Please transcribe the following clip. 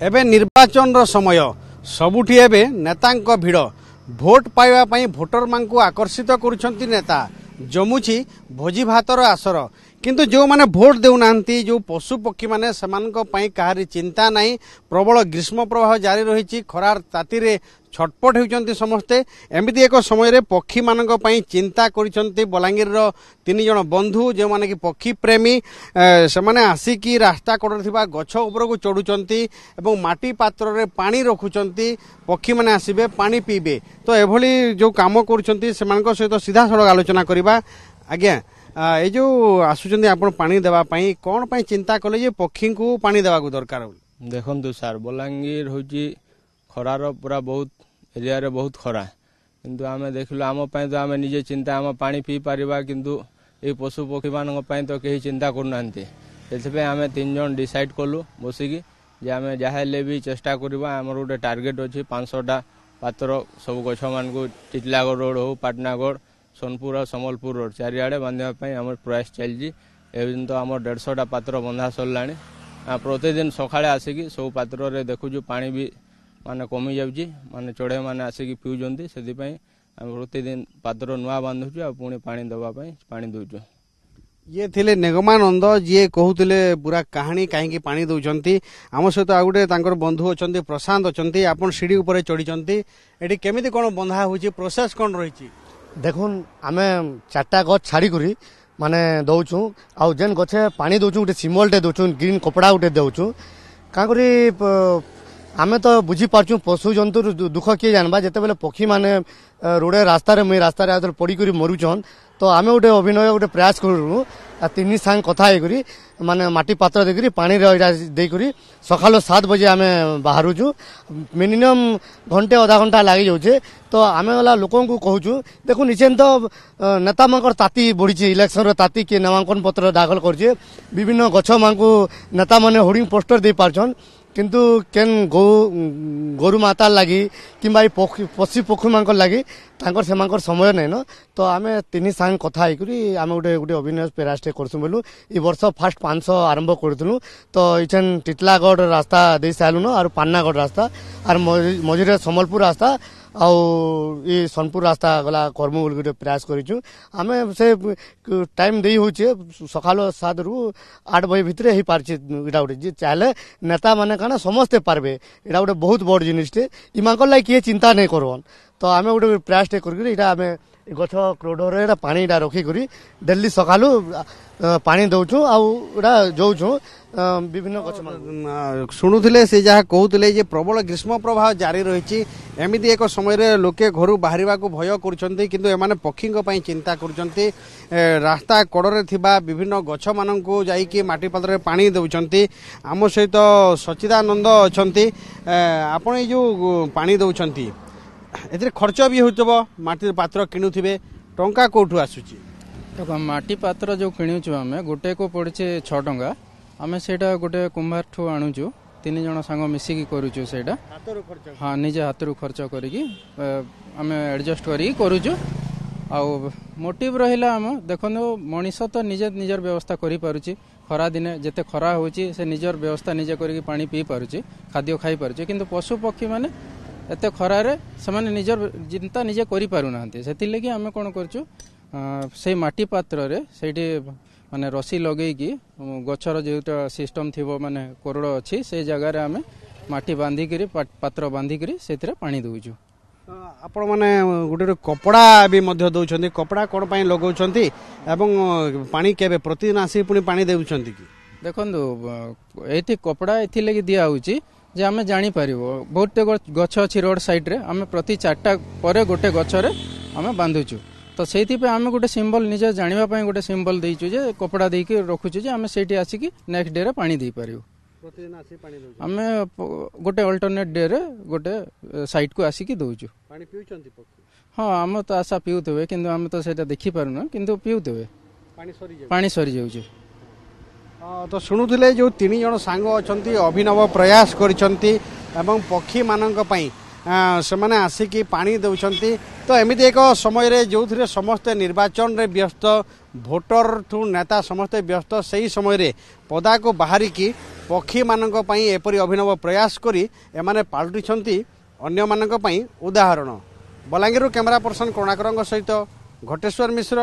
एबे निर्वाचन रो समय सबुठी एबे नेतांक भिड़ भोट पाइबा पई भोटर मानकु आकर्षित करूछंती नेता जमुची भोजी भातर आसर किंतु जो माने भोट देउनांती जो पशु पक्षी माने समानक पई काहारी चिंता नाही प्रबल ग्रीष्म प्रवाह जारी रहिछि खरार ताती रे छटपट होउछंती समस्ते एमिति एक समय रे पक्षी मानक पई चिंता करिसंती बलांगीर रो तीन जण बंधु जे माने कि पक्षी प्रेमी से माने आसी की रास्ता कड़र थिबा गछ ऊपर को चढ़ुचंती एवं माटी पात्र रे पानी रखुचंती पक्षी माने आसीबे पानी पीबे तो एभली जो काम करूचंती सेमानक सहित सीधा सड़क आलोचना करिबा आज्ञा ये जो आसुचंदी आपण पानी देबा पई कोन पई चिंता कले जे पक्षी को पानी देबा को दरकार देखंतु सर बलांगीर होची खरार पूरा बहुत एरिया रे बहुत खरा किंतु आमे देखलो आम पई तो आमे निजे चिंता आम पानी पी पारिबा किंतु ए पशु पक्षी मानक पई तो केही चिंता करनांती सेथे आमे तीन जन डिसाइड कलु बसिकी जे आमे जाहेले भी चेष्टा करबा हमर गोटे टार्गेट अछि 500 टा पात्र सब गछ मान को टिटलागढ़ रोड हो पाटनागढ़ सोनपुर और समलपुर रोड चारिआडे बांधवाई आम प्रयास चलती एवं तो आम 150 टा पात्र बंधा सरला प्रतिदिन सकाଳେ आसिकी सब पात्र रे देखुछु पानी भी माने कमी जाउची माने चढ़े माने आसिकी पिउजंती सेति पई हम प्रतिदिन पात्र नुआ बांधुछु आ पुणी पानी दबा पई पानी दउछु ये थिले निगमानंद जी कहूले पूरा कहानी कहीं पानी दौरान आम सहित आ गए बंधु अच्छा प्रशांत अच्छा आपन सीढ़ी उपर चढ़ी एटी केमिति कौन बंधा होची प्रोसेस कौन रही देखुन आमे 4टा गछ छाड़ी करी माने दउछु आ जेन गछे पानी दउछु गोटे सिम्बलटे दउछु ग्रीन कपड़ा गोटे दउछु का करी आमे तो बुझी पारछु पशु जंतु दुख किए जानबा जेते बेले पक्षी माने रोडे रास्ता रे मई रास्ता रे पड़ी करी मरुछन तो आमे गोटे अभिनय गोटे प्रयास करू तीन सांग कथा हे करी माने माटी पात्र देकरी पानी रे देकरी सकाल 7 बजे आमे बाहरुछु मिनिमम घंटे आधा घंटा लागि जाउछे तो आमे वाला लोकन को कहूछु देखु निचेन तो नेता मानकर ताती बढ़ी इलेक्शन रो ताती के नामांकन पत्र दाखल करछे विभिन्न गछ मानकु नेता माने होर्डिंग पोस्टर दे पारछन किंतु केन गोरु माता लगी कि पशु पक्षी मान लगी से समय नहीं न तो आमे तीन सांग कथा होकर आम गोटे गोटे अभिनय प्रयास करसु बोलू ई वर्ष फास्ट 500 आरंभ करूँ तो इछन टिटलागढ़ रास्ता दे सारूँ और पान्नागढ़ रास्ता और मझे समलपुर रास्ता आउ ये सोनपुर रास्ता गला कर्म बोल गोटे प्रयास करूँ आम से टाइम दे हो सकाल 7 ରୁ 8 बजे भितर हो पार्टी इटा गोटे चाहे नेता माने काना समस्ते पारबे इटा गोटे बहुत बड़ जिनिसटे इमानकर लाग किए चिंता नहीं करवन तो आम गोटे प्रयास कर आम गछ क्रोडर पानी रखिक डेली सकालू पानी दौचु आउटा जोचु विभिन्न गछ शुणुले से जहाँ कहते जे प्रबल ग्रीष्म प्रवाह जारी रही एमती एक समय लोके घर बाहर को भय कर पक्षी चिंता कर रास्ता कड़े थिबा विभिन्न गछ मान जाइए माटी पात्र पानी दौरान आम सहित सच्चिदानंद अच्छा आपण जो पानी दौरान ए खर्च भी हो माटी पात्र किणुवे टंका कौटू आसूची देखो माटी पात्र जो किणुचु आम गोटे को पड़े 6 टंका आम से गोटे कुंभार ठू आणुचु 3 जन सांग मिसिकी करूचु सेटा हाँ निजे हाथ खर्च करी आम एडजस्ट करी करूचु आउ मोटिव रहिला आम देखो मनीष तो निजे निजर व्यवस्था करि पारुची खरा दिने जेते खरा होची से निजर व्यवस्था निजे करी पानी पी पारुची खाद्य खाई पारुची किंतु पशु पक्षी माने एते खरारे से निजर चिंता निजे करि पारु नांती सेति लगी आमे कोन करचु से माटी पात्र रे सेठी माने रसी लगेई की गछर जेटा सिस्टम थिबो माने कोरड़ अछि से जगह रे आमे माटी बांधी करी पात्र बांधी करी सेतिरे पानी दउचु आपण माने गुटे कपड़ा भी मध्य दउछंती कपड़ा कोन पई लगाउछंती एवं पानी केबे प्रतिदिन आसी पुनी पानी देउछंती की देखंदु एठी कपड़ा एथि लगी दिया होउची जे आमे जानी पारिबो बहुत गछ अछि रोड साइड रे आमे प्रति 4टा परे गोटे गछरे आमे बांधुचु तो सेति पे आमे गोटे सिंबल निजे जानिबा पई गोटे सिंबल देइचु जे कपड़ा देई के रखुचु जे आमे सेठी आसी की नेक्स्ट डे रे पानी देई पारिबो प्रतिदिन आसी पानी दउचु आमे गोटे अल्टरनेट डे रे गोटे साइड को आसी की दउचु पानी पिउचंती पक्षी हां आमे तो आशा पिउतबे किंतु आमे तो सेटा देखि पारुना किंतु पिउतबे पानी सरी जाउचु तो शुणुले जो 3 जन सांग अच्छा अभिनव प्रयास कर पक्षी मानक पई ସେମାନେ ଆସିକି ପାଣି ଦେଉଛନ୍ତି। ତ ଏମିତି ଏକ ସମୟରେ ଯେଉଁଥିରେ ସମସ୍ତେ ନିର୍ବାଚନରେ ବ୍ୟସ୍ତ, ଭୋଟରଠୁ ନେତା ସମସ୍ତେ ବ୍ୟସ୍ତ, ସେହି ସମୟରେ ପଦାକୁ ବାହାରିକି ପକ୍ଷୀମାନଙ୍କ ପାଇଁ ଏପରି ଅଭିନବ ପ୍ରୟାସ କରି ଏମାନେ ପାଲଟିଛନ୍ତି ଅନ୍ୟମାନଙ୍କ ପାଇଁ ଉଦାହରଣ। ବଲାଙ୍ଗୀରରୁ କ୍ୟାମେରା ପର୍ସନ କରୁଣାକରଙ୍କ ସହିତ ଘଟେଶ୍ୱର ମିଶ୍ର।